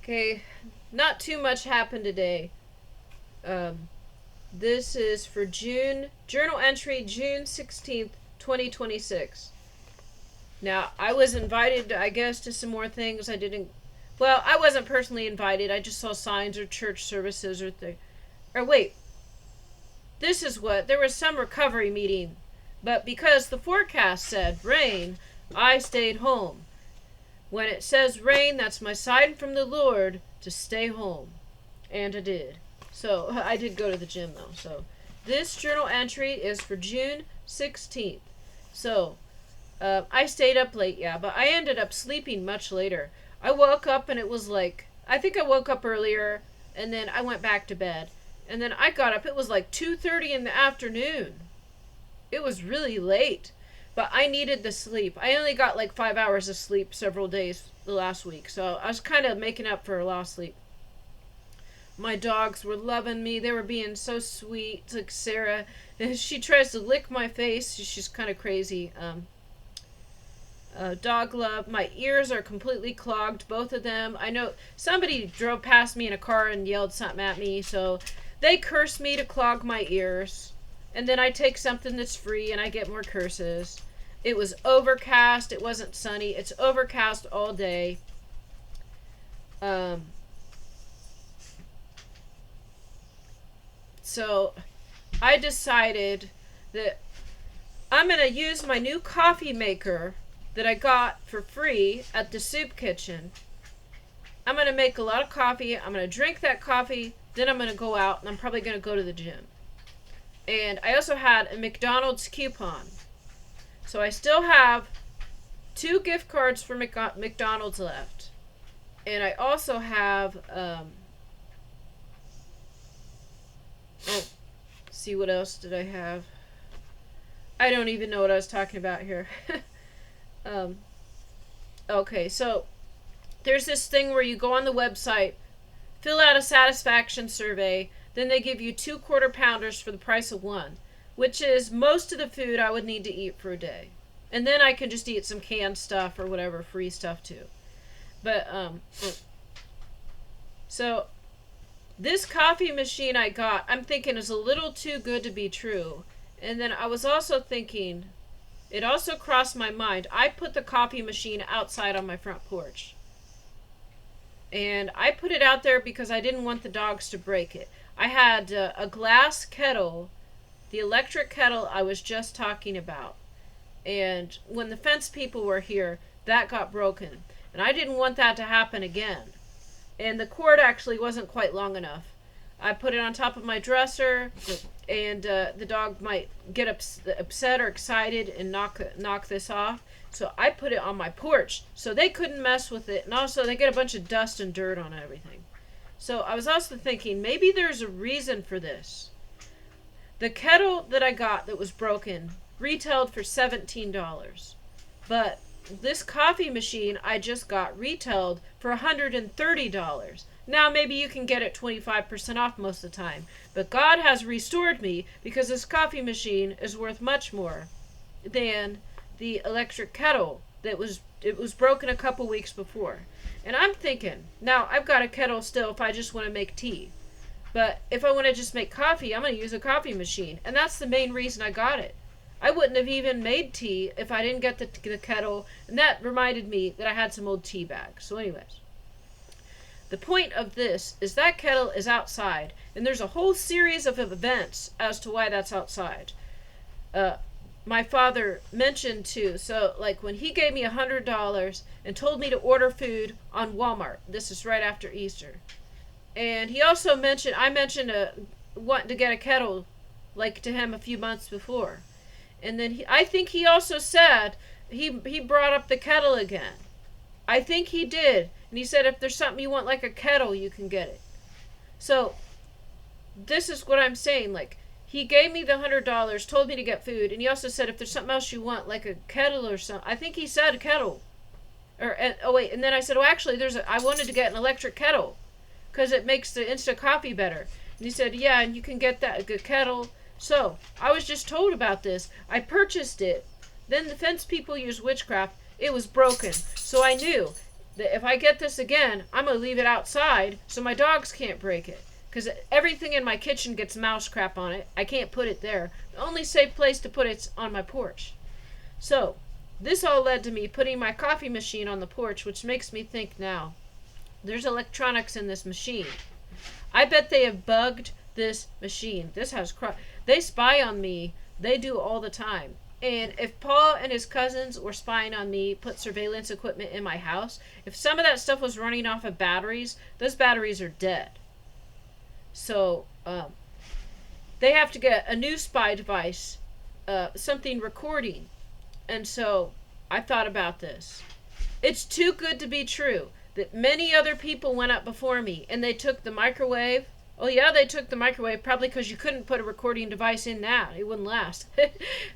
Okay, not too much happened today. This is for June, journal entry June 16th, 2026. Now, I was invited, I guess, to some more things. Well, I wasn't personally invited. I just saw signs or church services or wait, there was some recovery meeting. But because the forecast said rain, I stayed home. When it says rain, that's my sign from the Lord to stay home. And I did. So, I did go to the gym though. So, this journal entry is for June 16th. So, I stayed up late, yeah, but I ended up sleeping much later. I woke up and it was like, I think I woke up earlier and then I went back to bed. And then I got up, it was like 2:30 in the afternoon. It was really late. But I needed the sleep. I only got like 5 hours of sleep several days the last week. So I was kind of making up for lost sleep. My dogs were loving me. They were being so sweet. It's like Sarah. She tries to lick my face. She's kind of crazy. Dog love. My ears are completely clogged. Both of them. I know somebody drove past me in a car and yelled something at me. So they curse me to clog my ears. And then I take something that's free and I get more curses. It was overcast. It wasn't sunny. It's overcast all day. So I decided that I'm going to use my new coffee maker that I got for free at the soup kitchen. I'm going to make a lot of coffee. I'm going to drink that coffee. Then I'm going to go out and I'm probably going to go to the gym. And I also had a McDonald's coupon. So I still have 2 gift cards for McDonald's left. And I also have, see what else did I have? I don't even know what I was talking about here. Okay, so there's this thing where you go on the website, fill out a satisfaction survey, then they give you 2 quarter pounders for the price of 1, which is most of the food I would need to eat for a day. And then I can just eat some canned stuff or whatever, free stuff too. But, so this coffee machine I got, I'm thinking is a little too good to be true. And then I was also thinking, it also crossed my mind, I put the coffee machine outside on my front porch. And I put it out there because I didn't want the dogs to break it. I had a glass kettle, the electric kettle I was just talking about. And when the fence people were here, that got broken. And I didn't want that to happen again. And the cord actually wasn't quite long enough. I put it on top of my dresser, and the dog might get upset or excited and knock this off. So I put it on my porch so they couldn't mess with it. And also they get a bunch of dust and dirt on everything. So I was also thinking maybe there's a reason for this. The kettle that I got that was broken retailed for $17. But this coffee machine I just got retailed for $130. Now maybe you can get it 25% off most of the time. But God has restored me because this coffee machine is worth much more than the electric kettle it was broken a couple weeks before. And I'm thinking, now I've got a kettle still if I just want to make tea. But if I want to just make coffee, I'm going to use a coffee machine. And that's the main reason I got it. I wouldn't have even made tea if I didn't get the kettle. And that reminded me that I had some old tea bags. So anyways, the point of this is that kettle is outside. And there's a whole series of events as to why that's outside. My father mentioned too, so like when he gave me $100 and told me to order food on Walmart, this is right after Easter. And he also mentioned, I mentioned wanting to get a kettle like to him a few months before. And then I think he also said, he brought up the kettle again. I think he did. And he said, if there's something you want like a kettle, you can get it. So this is what I'm saying, like, he gave me the $100, told me to get food, and he also said if there's something else you want, like a kettle or something. I think he said a kettle. And then I said, actually, I wanted to get an electric kettle because it makes the instant coffee better. And he said, yeah, and you can get that good kettle. So I was just told about this. I purchased it. Then the fence people used witchcraft. It was broken. So I knew that if I get this again, I'm going to leave it outside so my dogs can't break it. Because everything in my kitchen gets mouse crap on it. I can't put it there. The only safe place to put it's on my porch. So, this all led to me putting my coffee machine on the porch, which makes me think now, there's electronics in this machine. I bet they have bugged this machine. This has they spy on me. They do all the time. And if Paul and his cousins were spying on me, put surveillance equipment in my house, if some of that stuff was running off of batteries, those batteries are dead. So, they have to get a new spy device, something recording. And so, I thought about this. It's too good to be true that many other people went up before me and they took the microwave. Oh yeah, they took the microwave, probably because you couldn't put a recording device in that. It wouldn't last.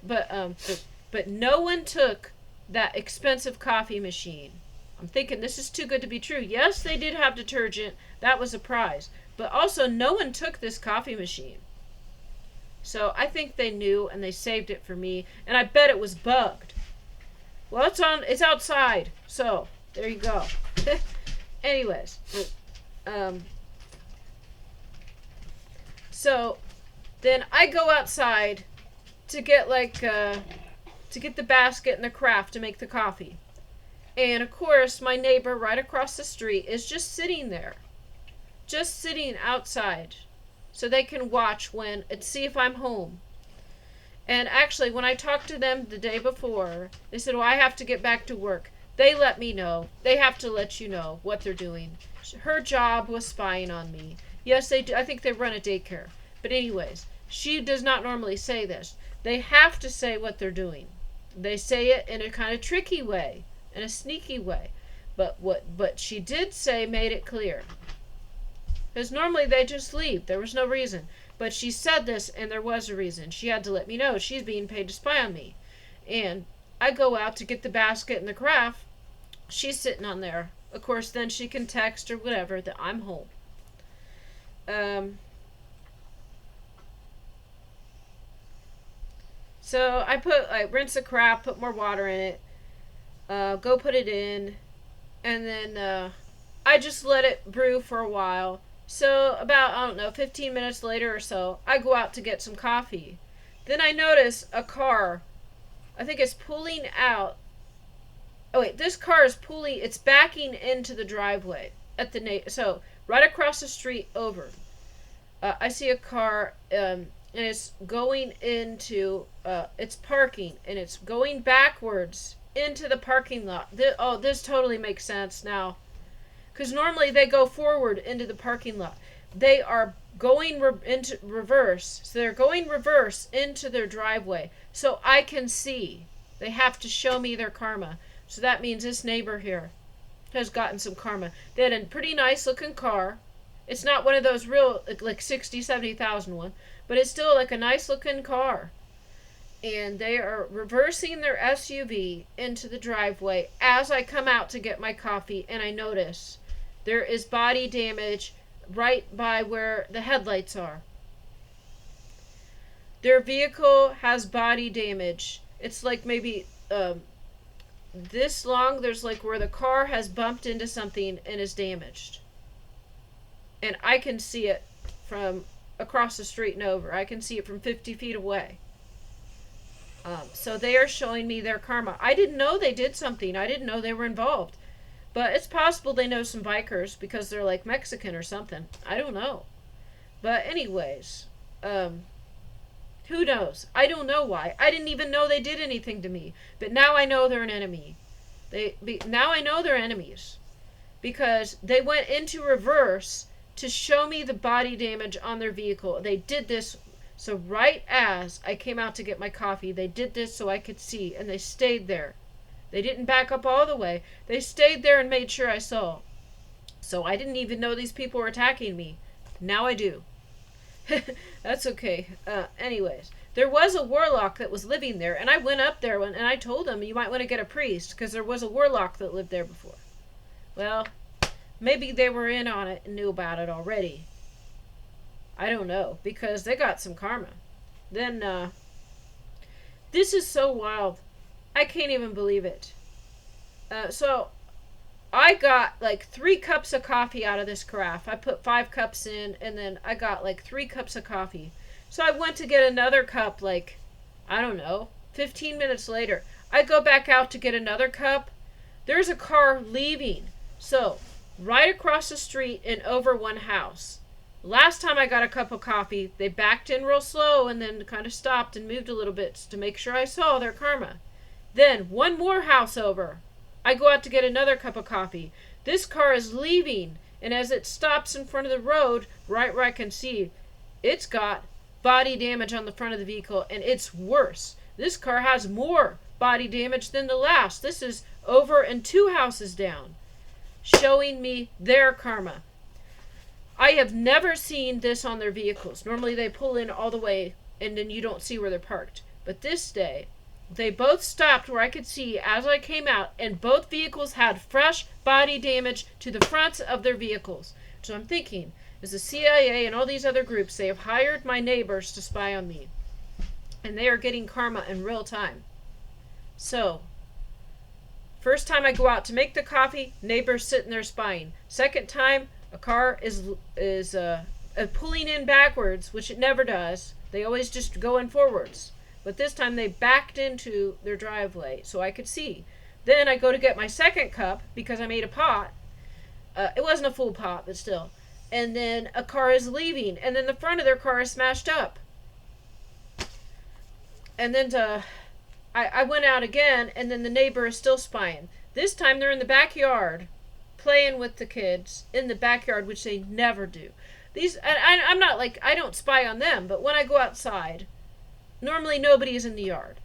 but no one took that expensive coffee machine. I'm thinking this is too good to be true. Yes, they did have detergent. That was a prize. But also, no one took this coffee machine. So I think they knew and they saved it for me. And I bet it was bugged. Well, it's outside. So, there you go. Anyways. So, then I go outside to get to get the basket and the carafe to make the coffee. And of course, my neighbor right across the street is just sitting there. Just sitting outside. So they can watch and see if I'm home. And actually, when I talked to them the day before, they said, well, I have to get back to work. They let me know. They have to let you know what they're doing. Her job was spying on me. Yes, they do. I think they run a daycare. But anyways, she does not normally say this. They have to say what they're doing. They say it in a kind of tricky way, in a sneaky way. But she did say made it clear. Because normally they just leave. There was no reason. But she said this, and there was a reason. She had to let me know she's being paid to spy on me. And I go out to get the basket and the carafe. She's sitting on there. Of course, then she can text or whatever that I'm home. So I rinse the carafe, put more water in it, go put it in, and then I just let it brew for a while. So about, I don't know, 15 minutes later or so, I go out to get some coffee. Then I notice a car, I think it's pulling out. Oh wait, this car is it's backing into the driveway at so right across the street over. I see a car, and it's going into, it's parking, and it's going backwards into the parking lot. This totally makes sense now. Because normally they go forward into the parking lot. They are going into reverse. So they're going reverse into their driveway. So I can see. They have to show me their karma. So that means this neighbor here has gotten some karma. They had a pretty nice looking car. It's not one of those real, like 60, 70,000 one. But it's still like a nice looking car. And they are reversing their SUV into the driveway as I come out to get my coffee. And I notice there is body damage right by where the headlights are. Their vehicle has body damage. It's like maybe this long. There's like where the car has bumped into something and is damaged. And I can see it from across the street and over. I can see it from 50 feet away. So they are showing me their karma. I didn't know they did something. I didn't know they were involved. But it's possible they know some bikers because they're like Mexican or something. I don't know. But anyways, who knows? I don't know why. I didn't even know they did anything to me. But now I know they're an enemy. Now I know they're enemies. Because they went into reverse to show me the body damage on their vehicle. They did this. So right as I came out to get my coffee, they did this so I could see. And they stayed there. They didn't back up all the way. They stayed there and made sure I saw. So I didn't even know these people were attacking me. Now I do. That's okay. Anyways, there was a warlock that was living there. And I went up there and I told him, you might want to get a priest. Because there was a warlock that lived there before. Well, maybe they were in on it and knew about it already. I don't know. Because they got some karma. Then, this is so wild. I can't even believe it. So, I got like 3 cups of coffee out of this carafe. I put 5 cups in, and then I got like 3 cups of coffee. So I went to get another cup, like, I don't know, 15 minutes later. I go back out to get another cup. There's a car leaving. So, right across the street and over one house. Last time I got a cup of coffee, they backed in real slow and then kind of stopped and moved a little bit to make sure I saw their karma. Then, one more house over. I go out to get another cup of coffee. This car is leaving, and as it stops in front of the road, right where I can see, it's got body damage on the front of the vehicle, and it's worse. This car has more body damage than the last. This is over and 2 houses down, showing me their karma. I have never seen this on their vehicles. Normally they pull in all the way, and then you don't see where they're parked. But this day, they both stopped where I could see as I came out, and both vehicles had fresh body damage to the fronts of their vehicles. So I'm thinking, as the CIA and all these other groups, they have hired my neighbors to spy on me. And they are getting karma in real time. So, first time I go out to make the coffee, neighbors sitting there spying. Second time, a car is pulling in backwards, which it never does. They always just go in forwards. But this time they backed into their driveway so I could see. Then I go to get my second cup because I made a pot. It wasn't a full pot, but still. And then a car is leaving, and then the front of their car is smashed up. And then I went out again, and then the neighbor is still spying. This time they're in the backyard, playing with the kids in the backyard, which they never do. I'm not like, I don't spy on them, but when I go outside, normally nobody is in the yard.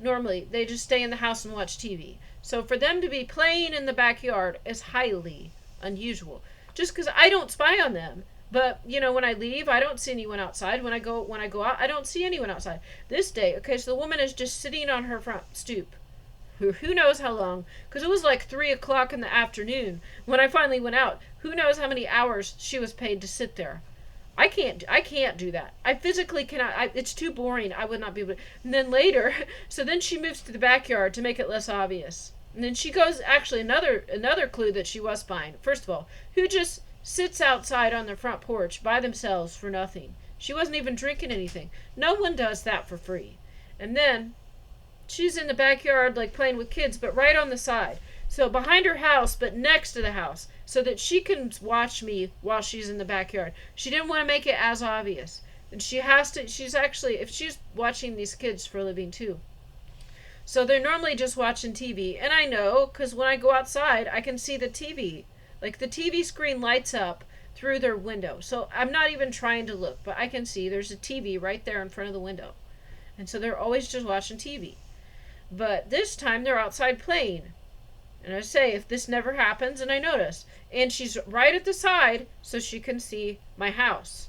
Normally they just stay in the house and watch TV. So for them to be playing in the backyard is highly unusual. Just because I don't spy on them. But, you know, when I leave, I don't see anyone outside. When I go out, I don't see anyone outside. This day, okay, so the woman is just sitting on her front stoop. Who knows how long? Because it was like 3 o'clock in the afternoon when I finally went out. Who knows how many hours she was paid to sit there. I can't do that. I physically cannot. It's too boring. I would not be able to. And then later, so then she moves to the backyard to make it less obvious. And then she goes, actually, another clue that she was spying. First of all, who just sits outside on their front porch by themselves for nothing? She wasn't even drinking anything. No one does that for free. And then she's in the backyard, like playing with kids, but right on the side. So behind her house, but next to the house, so that she can watch me while she's in the backyard. She didn't want to make it as obvious. And she's actually, if she's watching these kids for a living too. So they're normally just watching TV. And I know, because when I go outside, I can see the TV. Like the TV screen lights up through their window. So I'm not even trying to look, but I can see there's a TV right there in front of the window. And so they're always just watching TV. But this time they're outside playing. And I say, if this never happens, and I notice. And she's right at the side so she can see my house.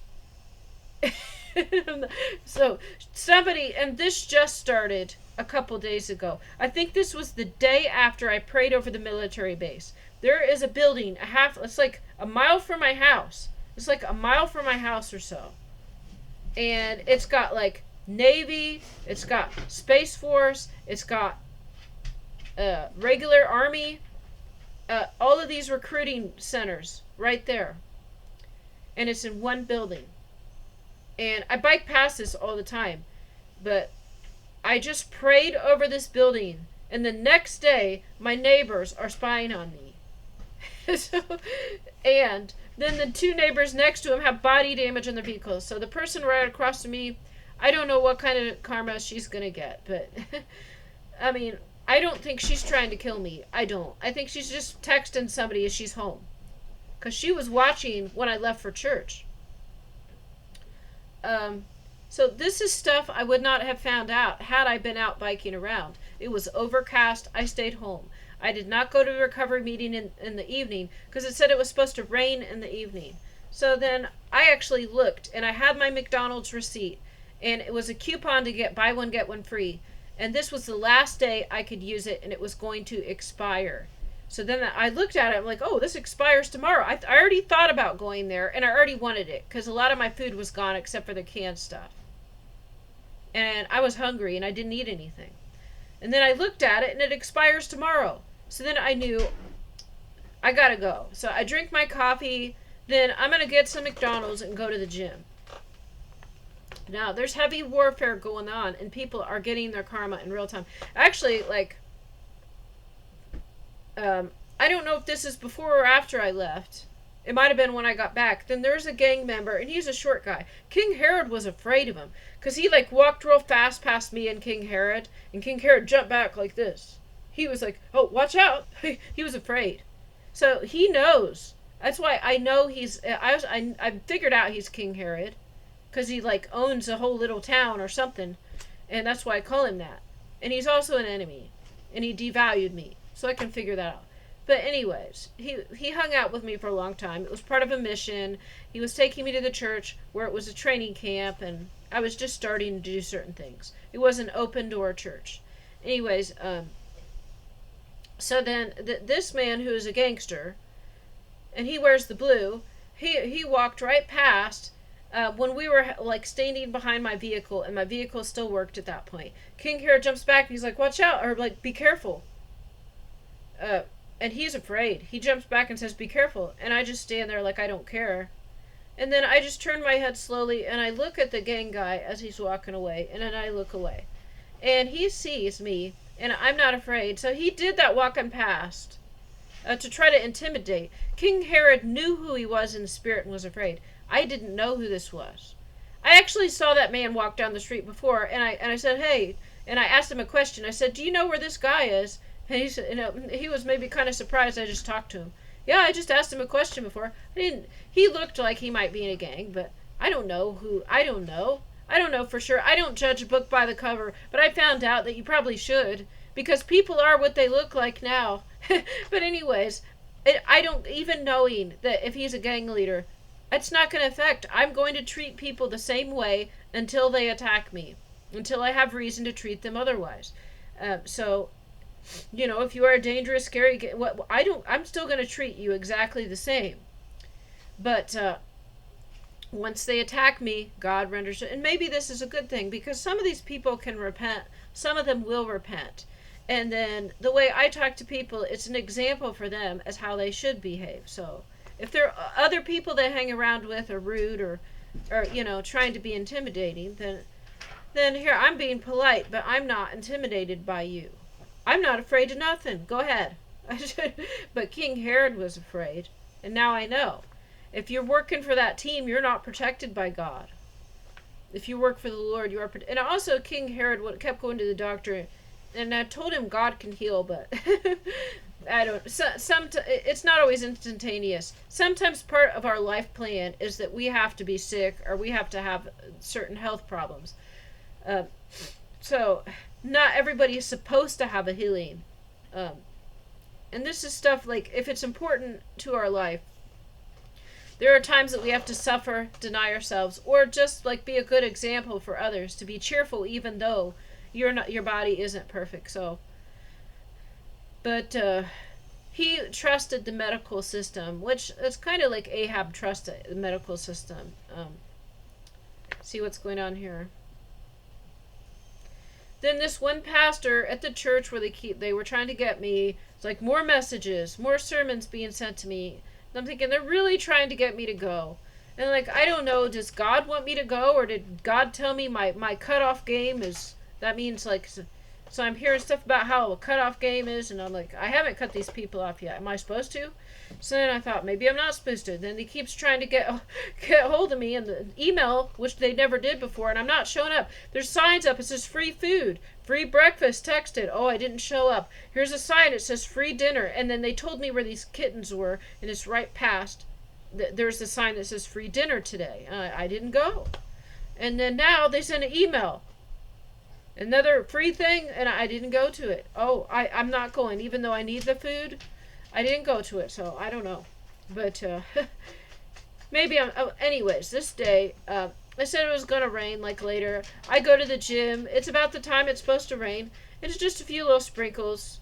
So somebody, and this just started a couple days ago. I think this was the day after I prayed over the military base. There is a building, it's like a mile from my house. It's like a mile from my house or so. And it's got like Navy, it's got Space Force, it's got regular Army, all of these recruiting centers right there. And it's in one building. And I bike past this all the time. But I just prayed over this building. And the next day, my neighbors are spying on me. And then the 2 neighbors next to him have body damage on their vehicles. So the person right across from me, I don't know what kind of karma she's going to get. But, I mean, I don't think she's trying to kill me. I don't. I think she's just texting somebody as she's home. Because she was watching when I left for church. So this is stuff I would not have found out had I been out biking around. It was overcast. I stayed home. I did not go to the recovery meeting in the evening because it said it was supposed to rain in the evening. So then I actually looked, and I had my McDonald's receipt, and it was a coupon to get buy one, get one free. And this was the last day I could use it, and it was going to expire. So then I looked at it, I'm like, oh, this expires tomorrow. I already thought about going there, and I already wanted it, because a lot of my food was gone except for the canned stuff. And I was hungry, and I didn't eat anything. And then I looked at it, and it expires tomorrow. So then I knew, I gotta go. So I drink my coffee, then I'm gonna get some McDonald's and go to the gym. Now, there's heavy warfare going on, and people are getting their karma in real time. Actually, like, I don't know if this is before or after I left. It might have been when I got back. Then there's a gang member, and he's a short guy. King Herod was afraid of him, because he, like, walked real fast past me and King Herod jumped back like this. He was like, oh, watch out. He was afraid. So he knows. That's why I know I figured out he's King Herod. Because he, like, owns a whole little town or something. And that's why I call him that. And he's also an enemy. And he devalued me. So I can figure that out. But anyways, he hung out with me for a long time. It was part of a mission. He was taking me to the church where it was a training camp. And I was just starting to do certain things. It was an open door church. Anyways, so then this man who is a gangster, and he wears the blue, he walked right past when we were, like, standing behind my vehicle, and my vehicle still worked at that point. King Herod jumps back, and he's like, watch out, or, like, be careful. And he's afraid. He jumps back and says, be careful. And I just stand there like I don't care. And then I just turn my head slowly, and I look at the gang guy as he's walking away, and then I look away. And he sees me, and I'm not afraid. So he did that walking past to try to intimidate. King Herod knew who he was in the spirit and was afraid. I didn't know who this was. I actually saw that man walk down the street before, and I said, hey, and I asked him a question. I said, do you know where this guy is? And he said, he was maybe kind of surprised I just talked to him. Yeah, I just asked him a question before. He looked like he might be in a gang, but I don't know who. I don't know for sure. I don't judge a book by the cover, but I found out that you probably should, because people are what they look like now. But anyways, I don't, even knowing that if he's a gang leader, it's not going to affect. I'm going to treat people the same way until they attack me, until I have reason to treat them otherwise. So, you know, if you are a dangerous, scary, I'm still going to treat you exactly the same. But once they attack me, God renders it. And maybe this is a good thing, because some of these people can repent. Some of them will repent. And then the way I talk to people, it's an example for them as how they should behave. So if there are other people they hang around with are rude or you know, trying to be intimidating, then here, I'm being polite, but I'm not intimidated by you. I'm not afraid of nothing. Go ahead. But King Herod was afraid, and now I know. If you're working for that team, you're not protected by God. If you work for the Lord, you are protected. And also, King Herod kept going to the doctor, and I told him God can heal, but I don't. It's not always instantaneous. Sometimes part of our life plan is that we have to be sick or we have to have certain health problems. So not everybody is supposed to have a healing. And this is stuff like, if it's important to our life, there are times that we have to suffer, deny ourselves, or just like be a good example for others, to be cheerful even though your body isn't perfect. So, but he trusted the medical system, which it's kind of like Ahab trusted the medical system. See what's going on here. Then this one pastor at the church where they were trying to get me, it's like more messages, more sermons being sent to me. And I'm thinking, they're really trying to get me to go. And like, I don't know, does God want me to go, or did God tell me my cutoff game is, that means like, so I'm hearing stuff about how a cutoff game is, and I'm like, I haven't cut these people off yet. Am I supposed to? So then I thought, maybe I'm not supposed to. Then he keeps trying to get hold of me in the email, which they never did before, and I'm not showing up. There's signs up. It says free food, free breakfast, texted. Oh, I didn't show up. Here's a sign. It says free dinner. And then they told me where these kittens were, and it's right past. There's a sign that says free dinner today. I didn't go. And then now they send an email. Another free thing, and I didn't go to it. Oh, I'm not going, even though I need the food. I didn't go to it, so I don't know. But maybe I'm... Oh, anyways, this day, I said it was going to rain, like later. I go to the gym. It's about the time it's supposed to rain. It's just a few little sprinkles.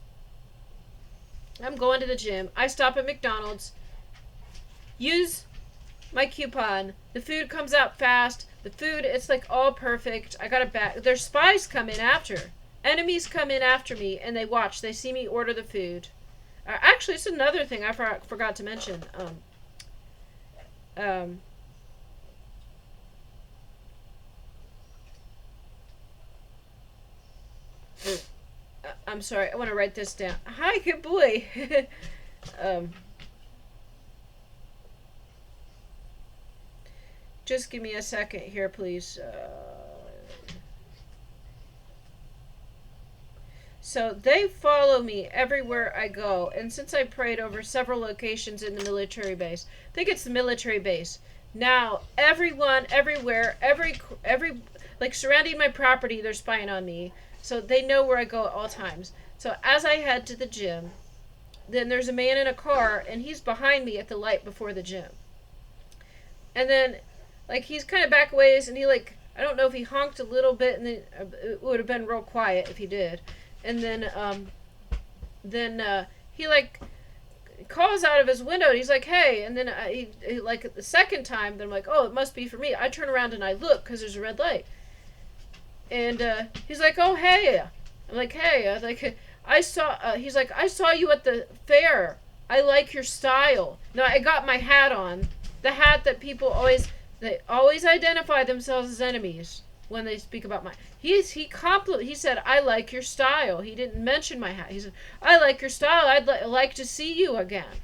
I'm going to the gym. I stop at McDonald's. Use my coupon. The food comes out fast. The food, it's like all perfect. I got a bag. There's spies come in after. Enemies come in after me, and they watch. They see me order the food. Actually, it's another thing I forgot to mention. Um, I'm sorry. I want to write this down. Hi, good boy. um, just give me a second here, please. So they follow me everywhere I go, and since I prayed over several locations in the military base, I think it's the military base. Now everyone, everywhere, every like surrounding my property, they're spying on me. So they know where I go at all times. So as I head to the gym, then there's a man in a car, and he's behind me at the light before the gym. And then, like, he's kind of back ways, and he, like, I don't know if he honked a little bit, and then it would have been real quiet if he did. And then he, like, calls out of his window, and he's like, hey. And then he like, the second time, then I'm like, oh, it must be for me. I turn around and I look, because there's a red light. And he's like, oh, hey. I'm like, hey. I was like, he's like, I saw you at the fair. I like your style. Now, I got my hat on. The hat that people they always identify themselves as enemies when they speak about mine. He said, I like your style. He didn't mention my hat. He said, I like your style. I'd like to see you again.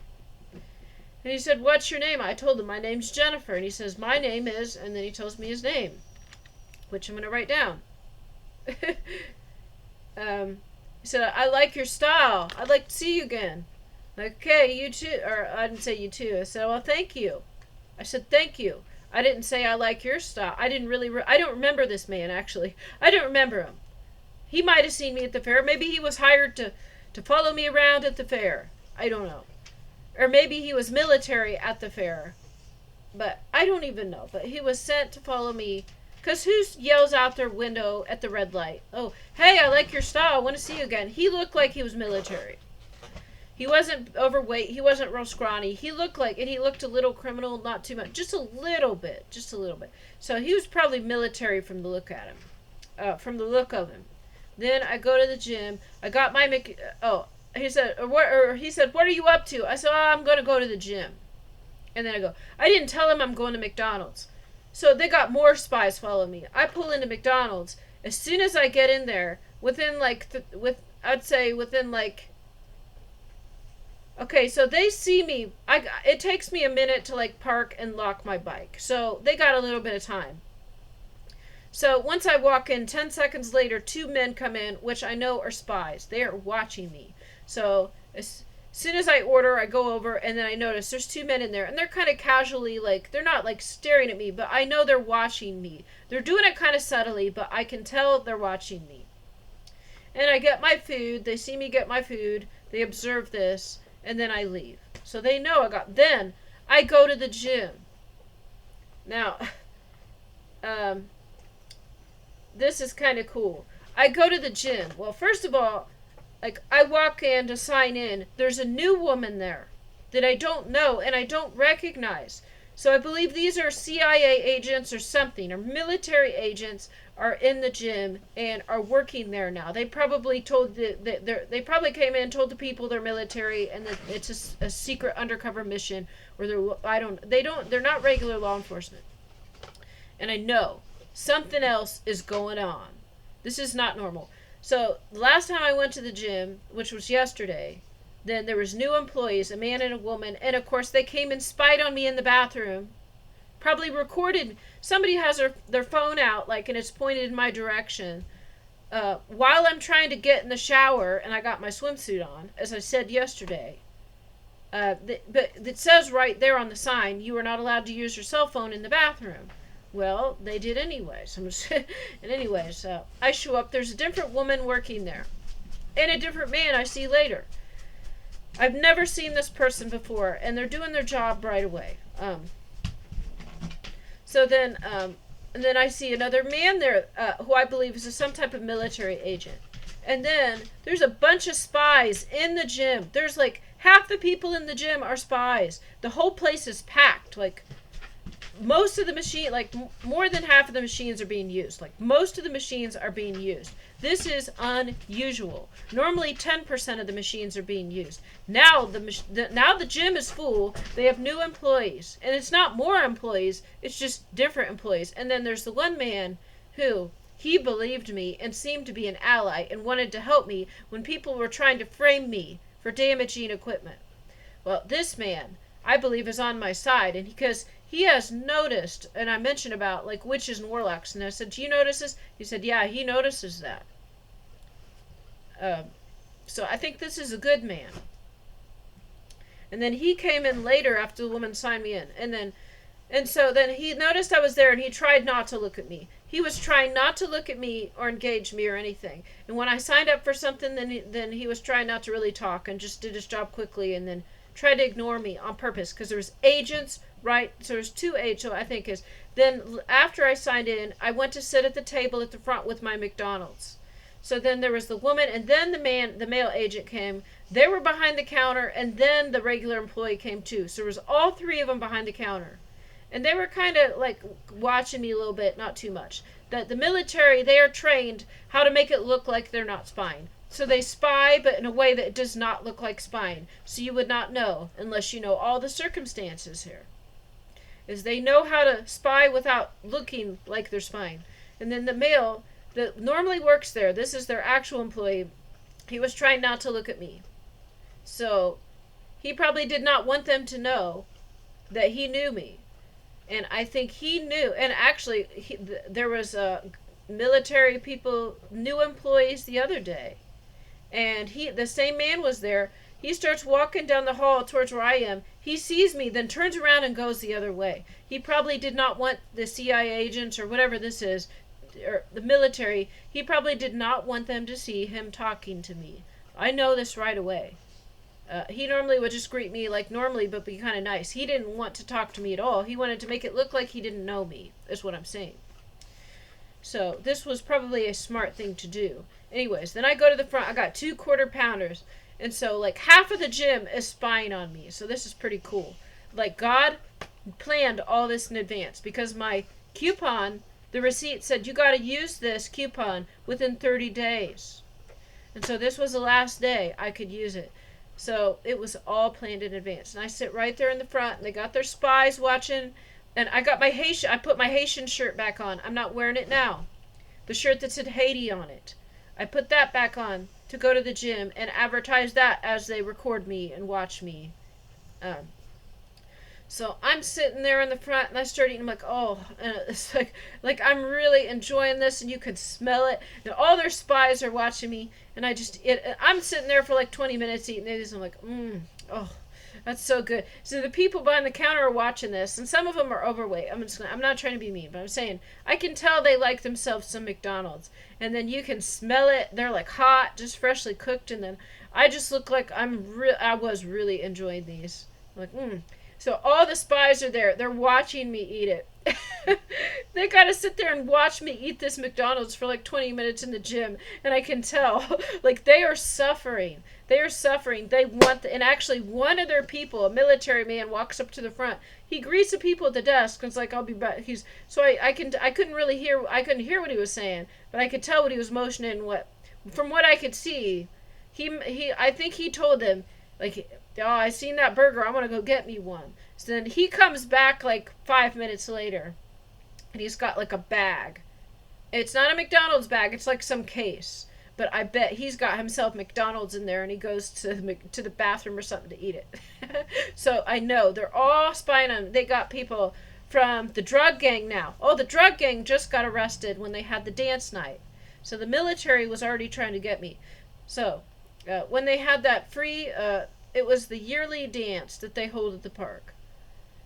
And he said, what's your name? I told him, my name's Jennifer. And he says, my name is, and then he tells me his name, which I'm going to write down. He said, I like your style. I'd like to see you again. Like, okay, you too. Or I didn't say you too. I said, well, thank you. I said, thank you. I didn't say I like your style. I didn't really, I don't remember this man, actually. I don't remember him. He might have seen me at the fair. Maybe he was hired to follow me around at the fair. I don't know. Or maybe he was military at the fair. But I don't even know. But he was sent to follow me. Because who yells out their window at the red light? Oh, hey, I like your style. I want to see you again. He looked like he was military. He wasn't overweight. He wasn't real scrawny. He looked like, and he looked a little criminal, not too much. Just a little bit. Just a little bit. So he was probably military from the look at him. From the look of him. Then I go to the gym. I got my, he said, what are you up to? I said, oh, I'm going to go to the gym. And then I go, I didn't tell him I'm going to McDonald's. So they got more spies following me. I pull into McDonald's. As soon as I get in there, within like, okay, so they see me. It takes me a minute to like park and lock my bike. So they got a little bit of time. So once I walk in, 10 seconds later, 2 men come in, which I know are spies. They are watching me. So as soon as I order, I go over, and then I notice there's 2 men in there, and they're kind of casually, like, they're not, like, staring at me, but I know they're watching me. They're doing it kind of subtly, but I can tell they're watching me. And I get my food. They see me get my food. They observe this, and then I leave. So they know then I go to the gym. Now, this is kind of cool. I go to the gym. Well, first of all, like, I walk in to sign in. There's a new woman there that I don't know and I don't recognize. So I believe these are CIA agents or something, or military agents are in the gym and are working there now. They probably told they probably came in and told the people they're military and that it's a secret undercover mission, or they're not regular law enforcement. And I know something else is going on. This is not normal. So, the last time I went to the gym, which was yesterday, then there was new employees, a man and a woman, and of course they came and spied on me in the bathroom. Probably recorded. Somebody has their phone out, like, and it's pointed in my direction. While I'm trying to get in the shower, and I got my swimsuit on, as I said yesterday. But it says right there on the sign, you are not allowed to use your cell phone in the bathroom. Well, they did anyways. And anyways, I show up. There's a different woman working there. And a different man I see later. I've never seen this person before. And they're doing their job right away. So then, and then I see another man there who I believe is some type of military agent. And then there's a bunch of spies in the gym. There's like half the people in the gym are spies. The whole place is packed. Like, most of the machine, like more than half of the machines are being used. Like most of the machines are being used. This is unusual. Normally 10% of the machines are being used. Now now the gym is full. They have new employees, and it's not more employees, it's just different employees. And then there's the one man who, he believed me and seemed to be an ally and wanted to help me when people were trying to frame me for damaging equipment. Well, this man, I believe, is on my side, and because he has noticed, and I mentioned about like witches and warlocks, and I said, do you notice this? He said, yeah, he notices that. So I think this is a good man. And then he came in later after the woman signed me in, and so then he noticed I was there, and he tried not to look at me. He was trying not to look at me or engage me or anything. And when I signed up for something, then he was trying not to really talk and just did his job quickly, and then tried to ignore me on purpose because there was agents, right? So there's 2 agents, so I think is. Then after I signed in, I went to sit at the table at the front with my McDonald's. So then there was the woman, and then the male agent came. They were behind the counter, and then the regular employee came too. So there was all 3 of them behind the counter. And they were kind of like watching me a little bit, not too much. The military, they are trained how to make it look like they're not spying. So they spy, but in a way that does not look like spying. So you would not know unless you know all the circumstances here. Is they know how to spy without looking like they're spying. And then the male that normally works there, this is their actual employee, he was trying not to look at me. So he probably did not want them to know that he knew me. And I think he knew, and actually there was military people, new employees the other day. And the same man was there. He starts walking down the hall towards where I am. He sees me, then turns around and goes the other way. He probably did not want the CIA agents or whatever this is, or the military, he probably did not want them to see him talking to me. I know this right away. He normally would just greet me like normally, but be kind of nice. He didn't want to talk to me at all. He wanted to make it look like he didn't know me, is what I'm saying. So this was probably a smart thing to do. Anyways, then I go to the front. I got 2 quarter-pounders. And so like half of the gym is spying on me. So this is pretty cool. Like God planned all this in advance because my coupon, the receipt said you got to use this coupon within 30 days. And so this was the last day I could use it. So it was all planned in advance. And I sit right there in the front, and they got their spies watching. And I got I put my Haitian shirt back on. I'm not wearing it now. The shirt that said Haiti on it. I put that back on to go to the gym and advertise that as they record me and watch me. So I'm sitting there in the front, and I start eating. I'm like, oh, and it's like I'm really enjoying this, and you could smell it. And all their spies are watching me, and I'm sitting there for like 20 minutes eating this. And I'm like, oh, that's so good. So the people behind the counter are watching this, and some of them are overweight. I'm not trying to be mean, but I'm saying I can tell they like themselves some McDonald's, and then you can smell it. They're like hot, just freshly cooked, and then I just look like I was really enjoying these. I'm like, So all the spies are there. They're watching me eat it. They gotta sit there and watch me eat this McDonald's for like 20 minutes in the gym, and I can tell, like, they are suffering. They are suffering. They want, and actually one of their people, a military man, walks up to the front. He greets the people at the desk, and it's like, I'll be back. I couldn't hear what he was saying, but I could tell what he was motioning. From what I could see, I think he told them, like, oh, I seen that burger. I want to go get me one. So then he comes back like 5 minutes later, and he's got like a bag. It's not a McDonald's bag. It's like some case. But I bet he's got himself McDonald's in there, and he goes to the bathroom or something to eat it. So I know they're all spying on. They got people from the drug gang now. Oh, the drug gang just got arrested when they had the dance night. So the military was already trying to get me. So when they had that free, it was the yearly dance that they hold at the park.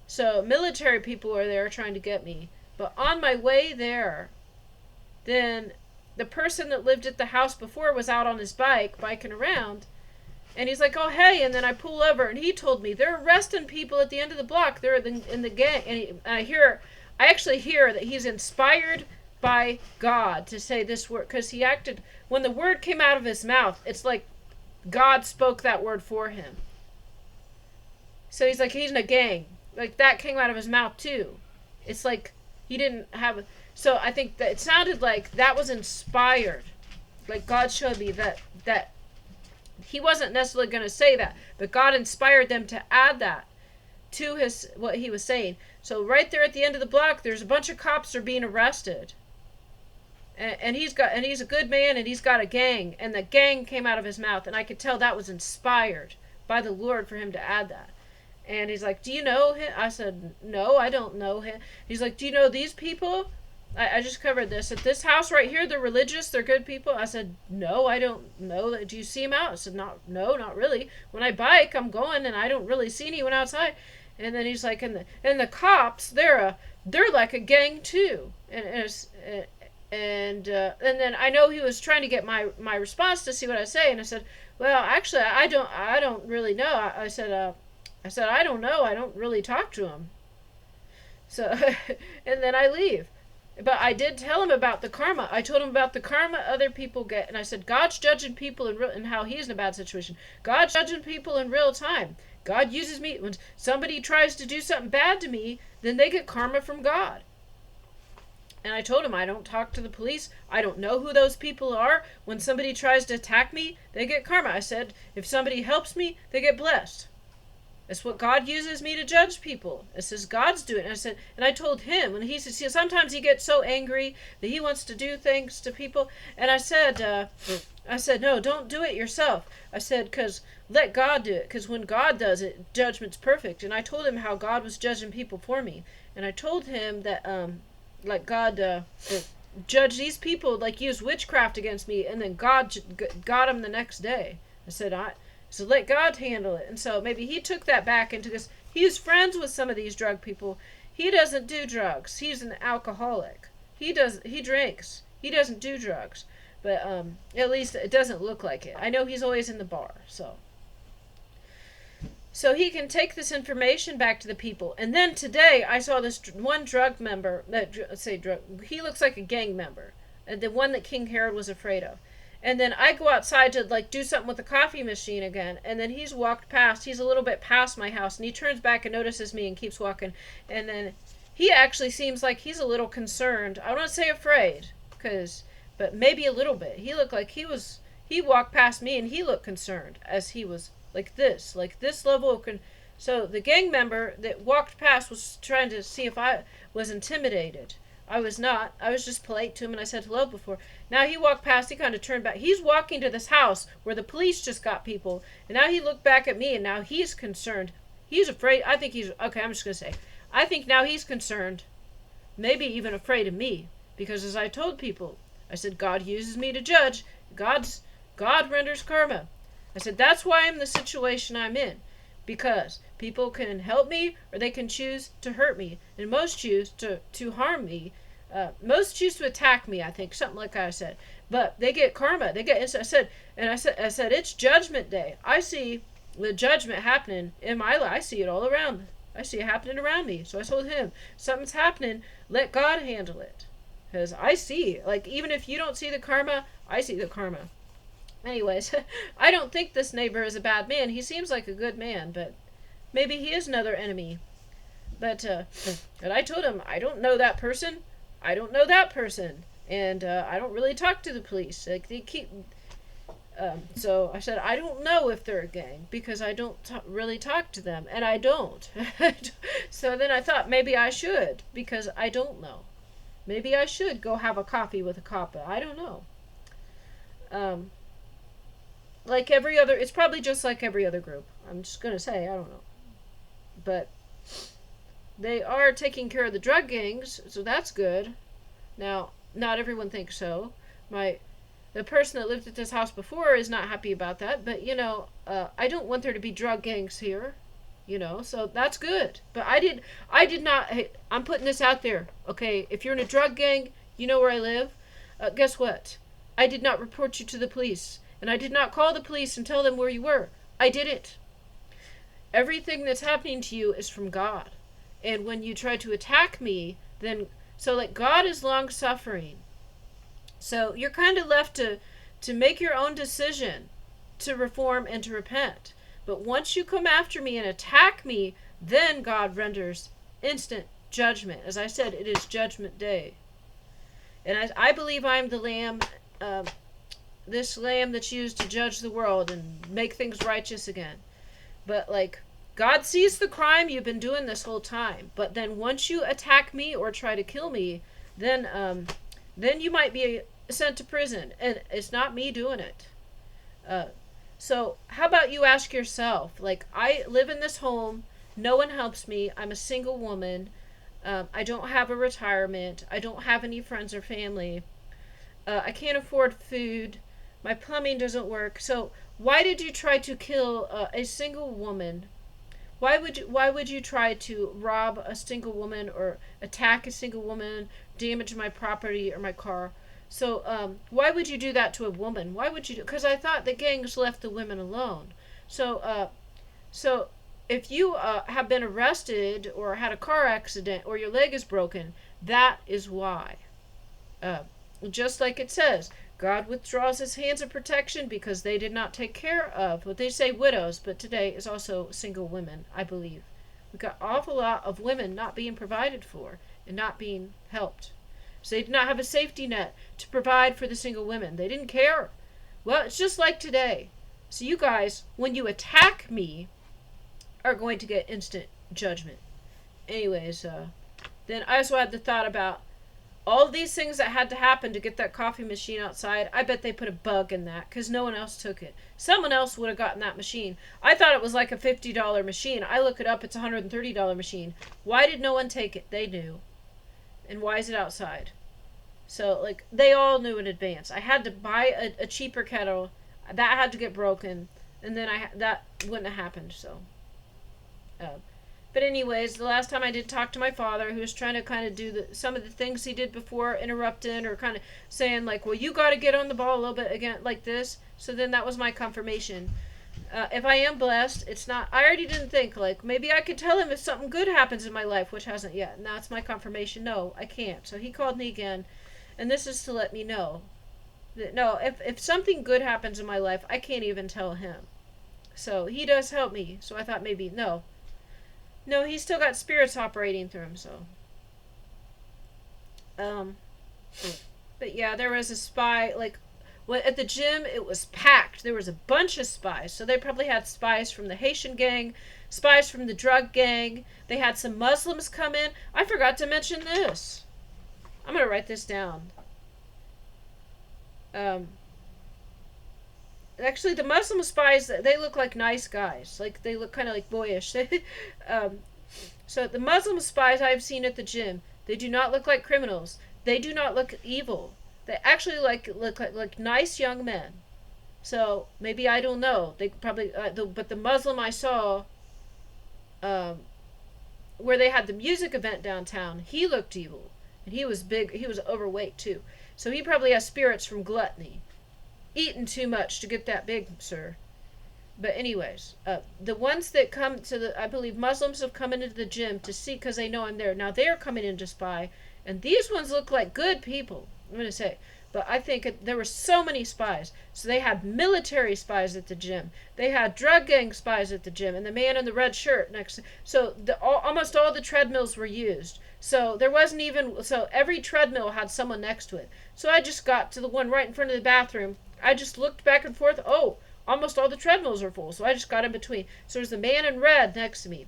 So military people were there trying to get me. But on my way there, then the person that lived at the house before was out on his bike, biking around. And he's like, oh, hey. And then I pull over, and he told me they're arresting people at the end of the block. They're in the gang. And I actually hear that he's inspired by God to say this word. Because he acted, when the word came out of his mouth, it's like God spoke that word for him. So he's like, he's in a gang. Like, that came out of his mouth, too. It's like he didn't have. So I think that it sounded like that was inspired. Like God showed me that he wasn't necessarily going to say that, but God inspired them to add that to his what he was saying. So right there at the end of the block, there's a bunch of cops are being arrested, and he's a good man, and he's got a gang, and the gang came out of his mouth, and I could tell that was inspired by the Lord for him to add that. And he's like, do you know him? I said, no, I don't know him. He's like, do you know these people? I just covered this. At this house right here, they're religious, they're good people. I said, no, I don't know. Do you see them out? I said, no, not really. When I bike, I'm going, and I don't really see anyone outside. And then he's like, and the cops, they're like a gang too. And then I know he was trying to get my response to see what I say, and I said, well, actually, I don't really know. I said, I don't know. I don't really talk to him. So, and then I leave. But I did tell him about the karma. I told him about the karma other people get. And I said, God's judging people and how he's in a bad situation. God's judging people in real time. God uses me. When somebody tries to do something bad to me, then they get karma from God. And I told him, I don't talk to the police. I don't know who those people are. When somebody tries to attack me, they get karma. I said, if somebody helps me, they get blessed. That's what God uses me to judge people. This is God's doing. And I told him, and he said, sometimes he gets so angry that he wants to do things to people. And I said, no, don't do it yourself. I said, because let God do it. Because when God does it, judgment's perfect. And I told him how God was judging people for me. And I told him that, like God judged these people, like used witchcraft against me, and then God got them the next day. I said, so let God handle it. And so maybe he took that back into this. He's friends with some of these drug people. He doesn't do drugs. He's an alcoholic. He drinks. He doesn't do drugs. But at least it doesn't look like it. I know he's always in the bar. So he can take this information back to the people. And then today I saw this one drug member, he looks like a gang member. The one that King Herod was afraid of. And then I go outside to like do something with the coffee machine again. And then he's walked past. He's a little bit past my house. And he turns back and notices me and keeps walking. And then he actually seems like he's a little concerned. I don't want to say afraid. But maybe a little bit. He looked like he walked past me and he looked concerned. As he was like this level of so the gang member that walked past was trying to see if I was intimidated. I was not. I was just polite to him and I said hello before. Now he walked past, he kind of turned back. He's walking to this house where the police just got people. And now he looked back at me and now he's concerned. He's afraid. I think okay, I'm just going to say. I think now he's concerned. Maybe even afraid of me. Because as I told people, I said, God uses me to judge. God renders karma. I said, that's why I'm in the situation I'm in. Because people can help me or they can choose to hurt me. And most choose to harm me. Most choose to attack me, I think. Something like I said. But they get karma. I said, it's judgment day. I see the judgment happening in my life. I see it all around. I see it happening around me. So I told him, something's happening. Let God handle it. Because I see. Like, even if you don't see the karma, I see the karma. Anyways, I don't think this neighbor is a bad man. He seems like a good man, but maybe he is another enemy. But I told him, I don't know that person. I don't know that person. And I don't really talk to the police. Like, they keep... so I said, I don't know if they're a gang because I don't really talk to them. And I don't. So then I thought maybe I should because I don't know. Maybe I should go have a coffee with a cop. I don't know. Like every other, it's probably just like every other group. I'm just going to say, I don't know. But they are taking care of the drug gangs, so that's good. Now, not everyone thinks so. The person that lived at this house before is not happy about that, but, I don't want there to be drug gangs here, so that's good. But I did not, hey, I'm putting this out there, okay? If you're in a drug gang, you know where I live. Guess what? I did not report you to the police. And I did not call the police and tell them where you were. I didn't. Everything that's happening to you is from God. And when you try to attack me, then... So, like, God is long-suffering. So, you're kind of left to make your own decision to reform and to repent. But once you come after me and attack me, then God renders instant judgment. As I said, it is judgment day. And I believe I'm the lamb, this lamb that's used to judge the world and make things righteous again. But, like, God sees the crime you've been doing this whole time. But then once you attack me or try to kill me, then you might be sent to prison. And it's not me doing it. So how about you ask yourself, like, I live in this home. No one helps me. I'm a single woman. I don't have a retirement. I don't have any friends or family. I can't afford food. My plumbing doesn't work. So why did you try to kill a single woman? Why would you try to rob a single woman or attack a single woman, damage my property or my car? So why would you do that to a woman? Why would you do? Because I thought the gangs left the women alone. So if you have been arrested or had a car accident or your leg is broken, that is why. Just like it says, God withdraws his hands of protection because they did not take care of, what they say widows, but today is also single women, I believe. We've got an awful lot of women not being provided for and not being helped. So they did not have a safety net to provide for the single women. They didn't care. Well, it's just like today. So you guys, when you attack me, are going to get instant judgment. Anyways, then I also had the thought about all these things that had to happen to get that coffee machine outside. I bet they put a bug in that because no one else took it. Someone else would have gotten that machine. I thought it was like a $50 machine. I look it up. It's a $130 machine. Why did no one take it? They knew. And why is it outside? So, like, they all knew in advance. I had to buy a cheaper kettle. That had to get broken. And then that wouldn't have happened, so. But anyways, the last time I did talk to my father, who was trying to kind of do some of the things he did before, interrupting or kind of saying, like, well, you got to get on the ball a little bit again, like this. So then that was my confirmation. If I am blessed, it's not, I already didn't think, like, maybe I could tell him if something good happens in my life, which hasn't yet. And that's my confirmation. No, I can't. So he called me again. And this is to let me know that, no, if something good happens in my life, I can't even tell him. So he does help me. So I thought maybe, no, he's still got spirits operating through him, so. But yeah, there was a spy, like, at the gym, it was packed. There was a bunch of spies. So they probably had spies from the Haitian gang, spies from the drug gang. They had some Muslims come in. I forgot to mention this. I'm going to write this down. Actually, the Muslim spies, they look like nice guys. Like, they look kind of like boyish. So the Muslim spies I've seen at the gym, they do not look like criminals. They do not look evil. They actually look like nice young men. So maybe, I don't know. They probably, but the Muslim I saw, where they had the music event downtown, he looked evil. And he was big. He was overweight too. So he probably has spirits from gluttony. Eating too much to get that big, sir. But anyways, the ones that come to the, I believe Muslims have come into the gym to see because they know I'm there. Now they're coming in to spy. And these ones look like good people, I'm going to say. But I think there were so many spies. So they had military spies at the gym. They had drug gang spies at the gym. And the man in the red shirt next to, so almost all the treadmills were used. So there wasn't even, so every treadmill had someone next to it. So I just got to the one right in front of the bathroom. I just looked back and forth. Oh, almost all the treadmills are full. So I just got in between. So there's the man in red next to me.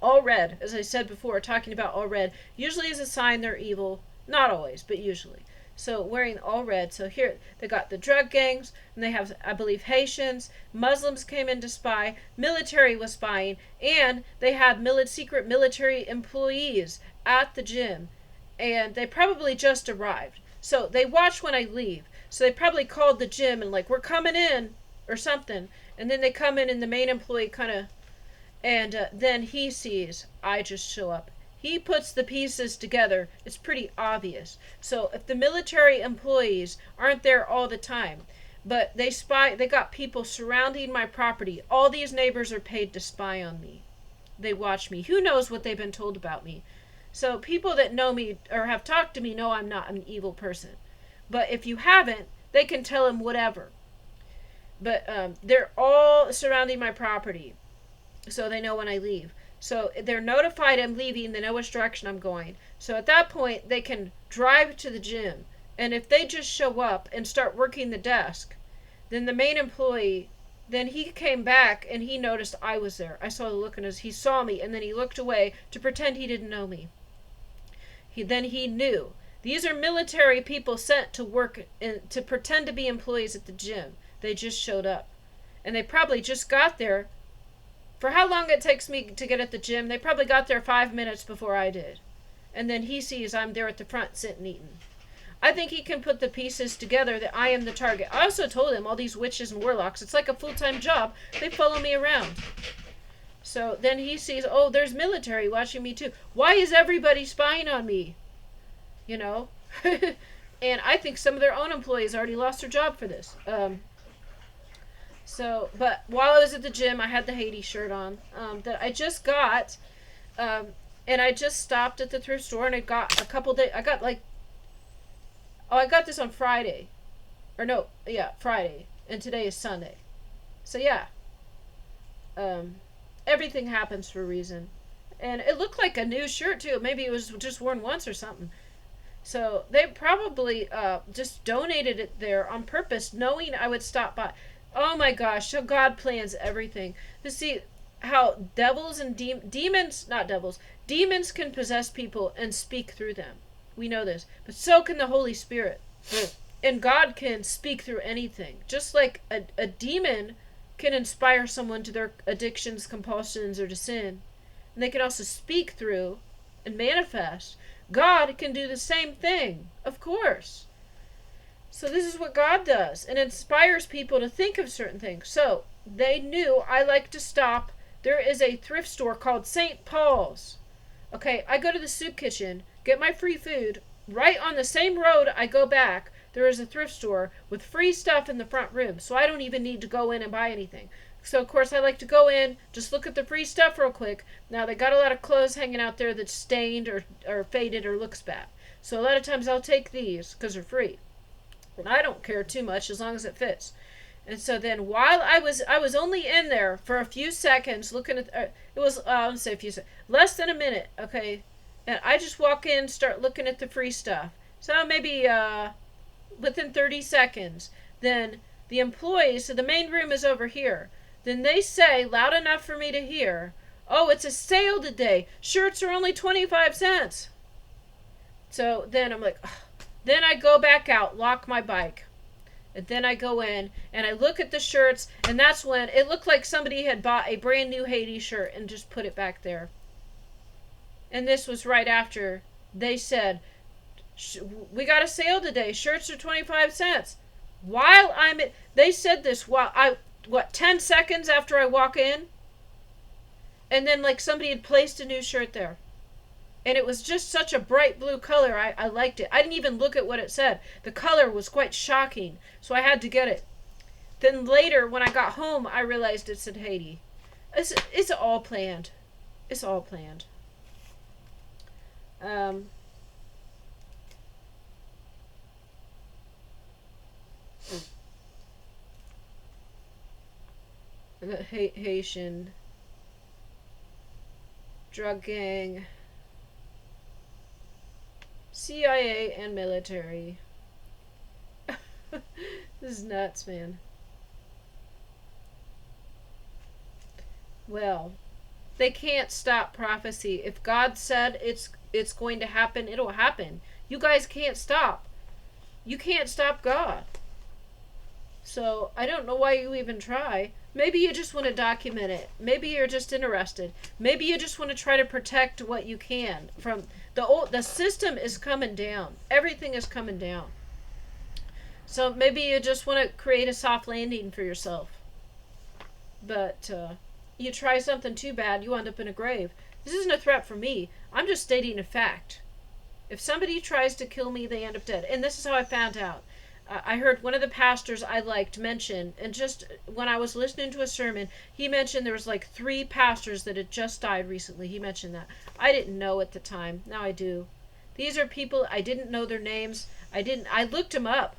All red, as I said before, talking about all red. Usually is a sign they're evil. Not always, but usually. So wearing all red. So here they got the drug gangs, and they have, I believe, Haitians. Muslims came in to spy. Military was spying, and they had secret military employees at the gym, and they probably just arrived. So they watch when I leave. So they probably called the gym and like, we're coming in or something. And then they come in and the main employee kind of, and then he sees I just show up. He puts the pieces together. It's pretty obvious. So if the military employees aren't there all the time, but they spy, they got people surrounding my property. All these neighbors are paid to spy on me. They watch me. Who knows what they've been told about me? So people that know me or have talked to me know I'm not an evil person. But if you haven't, they can tell him whatever. But they're all surrounding my property. So they know when I leave. So they're notified I'm leaving. They know which direction I'm going. So at that point, they can drive to the gym. And if they just show up and start working the desk, then the main employee, then he came back and he noticed I was there. I saw the look in his, he saw me and then he looked away to pretend he didn't know me. Then he knew. These are military people sent to work to pretend to be employees at the gym. They just showed up. And they probably just got there. For how long it takes me to get at the gym, they probably got there 5 minutes before I did. And then he sees I'm there at the front sitting eating. I think he can put the pieces together that I am the target. I also told him all these witches and warlocks, it's like a full-time job. They follow me around. So then he sees, oh, there's military watching me too. Why is everybody spying on me? You know? And I think some of their own employees already lost their job for this. But while I was at the gym, I had the Haiti shirt on that I just got. And I just stopped at the thrift store and I got a couple days. I got this on Friday. Friday. And today is Sunday. So yeah. Everything happens for a reason. And it looked like a new shirt too. Maybe it was just worn once or something. So they probably just donated it there on purpose, knowing I would stop by. Oh my gosh, so God plans everything. To see how devils and demons can possess people and speak through them. We know this. But so can the Holy Spirit. And God can speak through anything. Just like a demon can inspire someone to their addictions, compulsions, or to sin. And they can also speak through and manifest. God can do the same thing, of course. So this is what God does, and inspires people to think of certain things. So they knew I like to stop. There is a thrift store called St. Paul's. Okay, I go to the soup kitchen, get my free food. Right on the same road I go back, there is a thrift store with free stuff in the front room, so I don't even need to go in and buy anything. So, of course, I like to go in, just look at the free stuff real quick. Now, they got a lot of clothes hanging out there that's stained or faded or looks bad. So, a lot of times I'll take these because they're free. And I don't care too much as long as it fits. And so then while I was only in there for a few seconds looking at, it was, let's say a few seconds, less than a minute, okay? And I just walk in, start looking at the free stuff. So maybe within 30 seconds, then the employees, so the main room is over here. Then they say, loud enough for me to hear, oh, it's a sale today. Shirts are only 25 cents. So then I'm like, ugh. Then I go back out, lock my bike. And then I go in and I look at the shirts, and that's when it looked like somebody had bought a brand new Haiti shirt and just put it back there. And this was right after they said, we got a sale today. Shirts are 25 cents. They said this while 10 seconds after I walk in? And then like somebody had placed a new shirt there. And it was just such a bright blue color. I liked it. I didn't even look at what it said. The color was quite shocking, so I had to get it. Then later, when I got home, I realized it said Haiti. It's all planned. It's all planned. The Haitian drug gang, CIA, and military. This is nuts, man. Well, they can't stop prophecy. If God said it's going to happen, it'll happen. You guys can't stop. You can't stop God. So I don't know why you even try. Maybe you just want to document it. Maybe you're just interested. Maybe you just want to try to protect what you can from the system is coming down. Everything is coming down. So maybe you just want to create a soft landing for yourself. But you try something too bad, you end up in a grave. This isn't a threat for me. I'm just stating a fact. If somebody tries to kill me, they end up dead. And this is how I found out. I heard one of the pastors I liked mention, and just when I was listening to a sermon, he mentioned there was like 3 pastors that had just died recently. He mentioned that. I didn't know at the time. Now I do. These are people, I didn't know their names. I looked them up.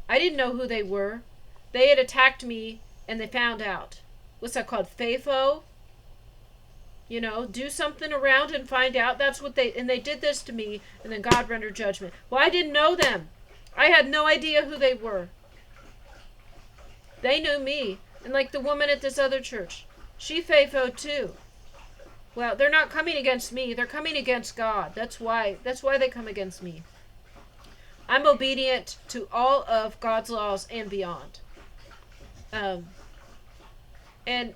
I didn't know who they were. They had attacked me, and they found out. What's that called? FAFO? Do something around and find out. That's what they did this to me, and then God rendered judgment. Well, I didn't know them. I had no idea who they were. They knew me. And like the woman at this other church, she FAFO'd too. Well, they're not coming against me. They're coming against God. That's why they come against me. I'm obedient to all of God's laws and beyond. And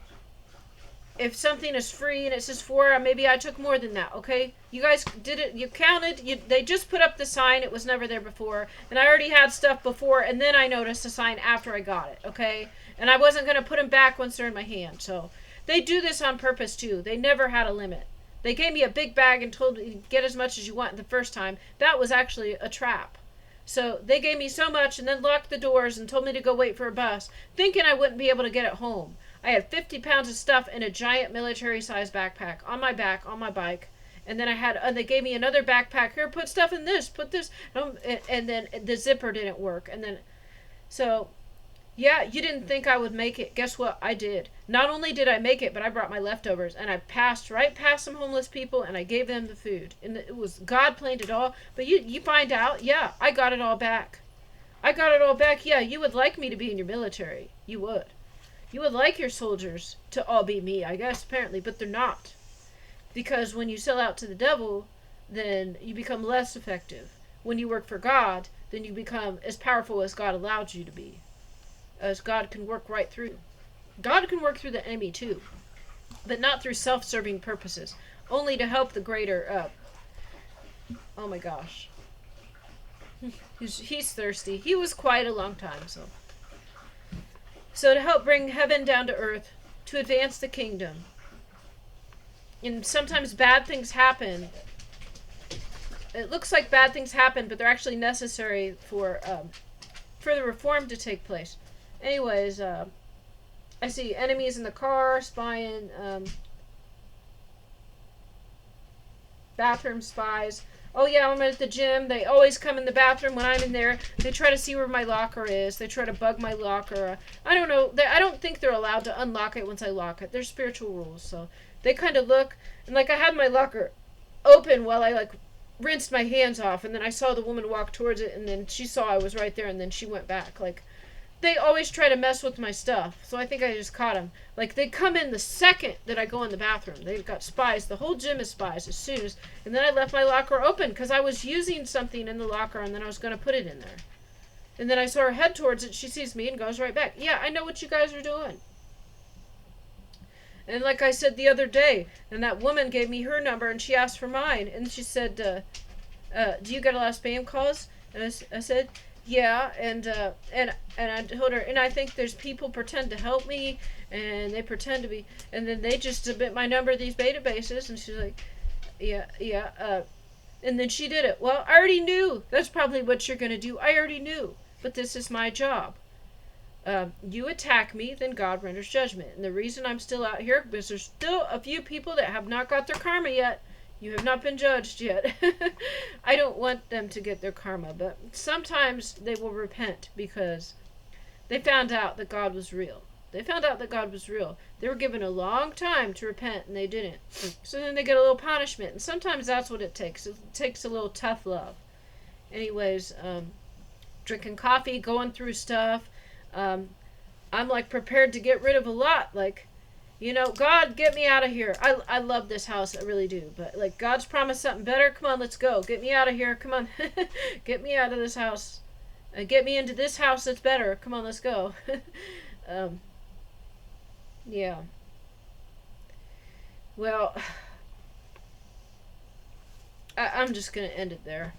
if something is free and it says 4, maybe I took more than that, okay? You guys did it. You counted. They just put up the sign. It was never there before. And I already had stuff before, and then I noticed the sign after I got it, okay? And I wasn't going to put them back once they're in my hand. So they do this on purpose, too. They never had a limit. They gave me a big bag and told me, get as much as you want the first time. That was actually a trap. So they gave me so much and then locked the doors and told me to go wait for a bus, thinking I wouldn't be able to get it home. I had 50 pounds of stuff in a giant military-sized backpack on my back, on my bike. And then they gave me another backpack. Here, put stuff in this, put this. And then the zipper didn't work. And then, so, yeah, you didn't think I would make it. Guess what? I did. Not only did I make it, but I brought my leftovers. And I passed right past some homeless people, and I gave them the food. And it was, God planned it all. But you find out, yeah, I got it all back. I got it all back. Yeah, you would like me to be in your military. You would. You would like your soldiers to all be me, I guess, apparently, but they're not. Because when you sell out to the devil, then you become less effective. When you work for God, then you become as powerful as God allowed you to be. As God can work right through. God can work through the enemy too, but not through self-serving purposes. Only to help the greater, oh my gosh. He's thirsty. He was quiet a long time, so. So to help bring heaven down to earth, to advance the kingdom. And sometimes bad things happen. It looks like bad things happen, but they're actually necessary for the reform to take place. Anyways, I see enemies in the car, spying, bathroom spies. Oh yeah, I'm at the gym. They always come in the bathroom when I'm in there. They try to see where my locker is. They try to bug my locker. I don't know. I don't think they're allowed to unlock it once I lock it. There's spiritual rules. So they kind of look. And like I had my locker open while I rinsed my hands off. And then I saw the woman walk towards it. And then she saw I was right there. And then she went back. They always try to mess with my stuff. So I think I just caught them. They come in the second that I go in the bathroom. They've got spies. The whole gym is spies as soon as. And then I left my locker open because I was using something in the locker and then I was going to put it in there. And then I saw her head towards it. She sees me and goes right back. Yeah, I know what you guys are doing. And like I said the other day, and that woman gave me her number and she asked for mine. And she said, do you get a lot of spam calls? And I said, yeah, and I told her, and I think there's people pretend to help me, and they pretend to be, and then they just submit my number to these databases, and she's like, yeah, and then she did it. Well, I already knew. That's probably what you're going to do. I already knew, but this is my job. You attack me, then God renders judgment. And the reason I'm still out here, because there's still a few people that have not got their karma yet. You have not been judged yet. I don't want them to get their karma, but sometimes they will repent because they found out that God was real. They found out that God was real. They were given a long time to repent, and they didn't. So then they get a little punishment, and sometimes that's what it takes. It takes a little tough love. Anyways, drinking coffee, going through stuff. I'm prepared to get rid of a lot, God, get me out of here. I love this house. I really do. But, God's promised something better. Come on, let's go. Get me out of here. Come on. Get me out of this house. Get me into this house that's better. Come on, let's go. Yeah. Well, I'm just going to end it there.